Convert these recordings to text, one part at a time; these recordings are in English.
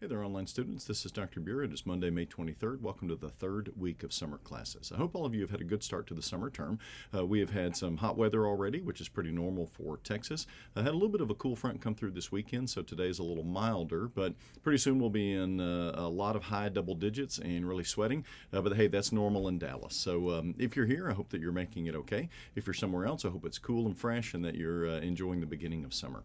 Hey there, online students. This is Dr. Bureau. It's Monday, May 23rd. Welcome to the third week of summer classes. I hope all of you have had a good start to the summer term. We have had some hot weather already, which is pretty normal for Texas. I had a little bit of a cool front come through this weekend, so today's a little milder, but pretty soon we'll be in a lot of high double digits and really sweating. But hey, that's normal in Dallas. So if you're here, I hope that you're making it okay. If you're somewhere else, I hope it's cool and fresh and that you're enjoying the beginning of summer.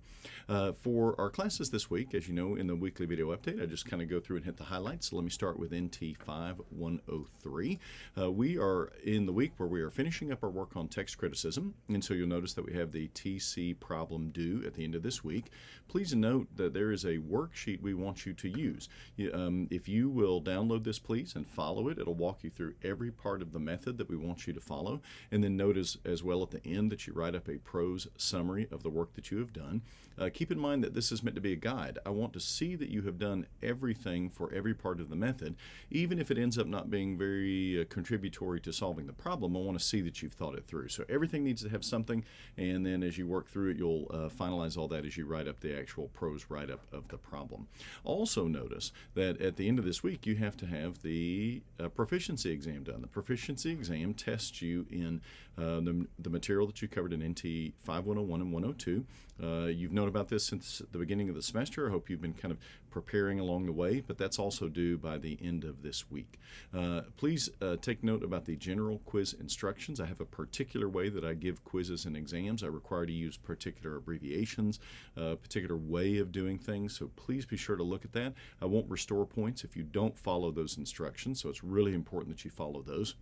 For our classes this week, as you know, in the weekly video update, I just kind of go through and hit the highlights. So let me start with NT 5103. We are in the week where we are finishing up our work on text criticism, and so you'll notice that we have the TC problem due at the end of this week. Please note that there is a worksheet we want you to use. If you will download this, please, and follow it, it'll walk you through every part of the method that we want you to follow. And then notice as well at the end that you write up a prose summary of the work that you have done. Keep in mind that this is meant to be a guide. I want to see that you have done everything for every part of the method. Even if it ends up not being very contributory to solving the problem, I want to see that you've thought it through. So everything needs to have something, and then as you work through it, you'll finalize all that as you write up the actual prose write-up of the problem. Also notice that at the end of this week, you have to have the proficiency exam done. The proficiency exam tests you in the material that you covered in NT 5101 and 102. You've known about this since the beginning of the semester. I hope you've been kind of preparing along the way, but that's also due by the end of this week. Please take note about the general quiz instructions. I have a particular way that I give quizzes and exams. I require to use particular abbreviations, a particular way of doing things, so please be sure to look at that. I won't restore points if you don't follow those instructions, so it's really important that you follow those.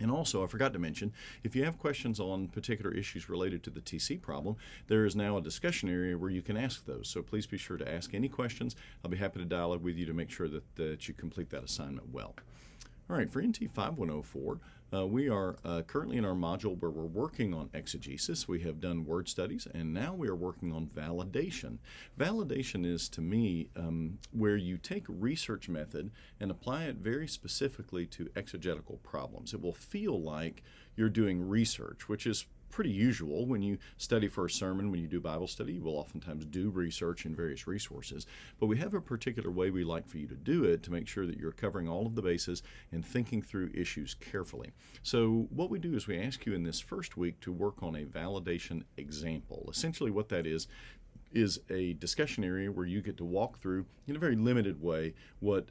And also, I forgot to mention, if you have questions on particular issues related to the TC problem, there is now a discussion area where you can ask those. So please be sure to ask any questions. I'll be happy to dialogue with you to make sure that you complete that assignment well. All right, for NT 5104, we are currently in our module where we're working on exegesis. We have done word studies, and now we are working on validation. Validation is, to me, where you take research method and apply it very specifically to exegetical problems. It will feel like you're doing research, which is pretty usual when you study for a sermon. When you do Bible study, you will oftentimes do research in various resources, but we have a particular way we like for you to do it to make sure that you're covering all of the bases and thinking through issues carefully. So what we do is we ask you in this first week to work on a validation example. Essentially what that is a discussion area where you get to walk through, in a very limited way, what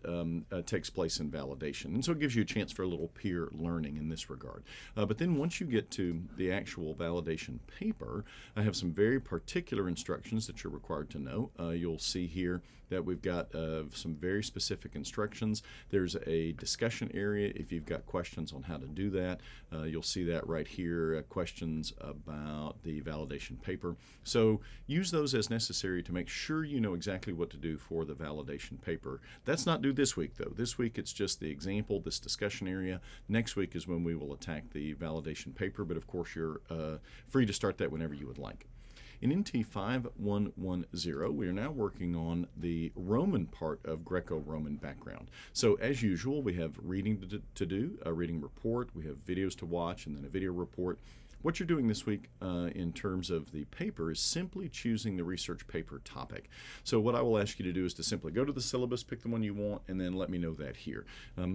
takes place in validation. And so it gives you a chance for a little peer learning in this regard. But then once you get to the actual validation paper, I have some very particular instructions that you're required to know. You'll see here that we've got some very specific instructions. There's a discussion area if you've got questions on how to do that. You'll see that right here, questions about the validation paper. So use those as necessary to make sure you know exactly what to do for the validation paper. That's not due this week, though. This week it's just the example, this discussion area. Next week is when we will attack the validation paper, but of course you're free to start that whenever you would like. In NT 5110, we are now working on the Roman part of Greco-Roman background. So as usual, we have reading to do, a reading report, we have videos to watch, and then a video report. What you're doing this week in terms of the paper is simply choosing the research paper topic. So what I will ask you to do is to simply go to the syllabus, pick the one you want, and then let me know that here.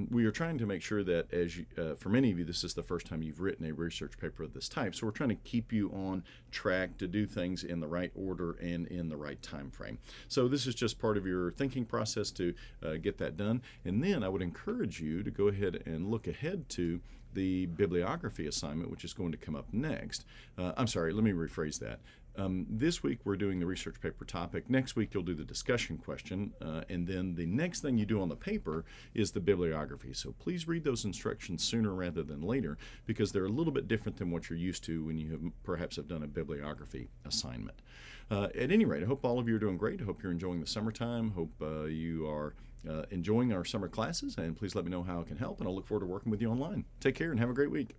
We are trying to make sure that for many of you, this is the first time you've written a research paper of this type. So we're trying to keep you on track to do things in the right order and in the right time frame. So this is just part of your thinking process to get that done. And then I would encourage you to go ahead and look ahead to the bibliography assignment, which is going to come up next. I'm sorry, let me rephrase that. This week we're doing the research paper topic. Next week you'll do the discussion question, and then the next thing you do on the paper is the bibliography. So please read those instructions sooner rather than later, because they're a little bit different than what you're used to when you perhaps have done a bibliography assignment. At any rate, I hope all of you are doing great. I hope you're enjoying the summertime. Hope you are enjoying our summer classes, and please let me know how I can help, and I'll look forward to working with you online. Take care and have a great week.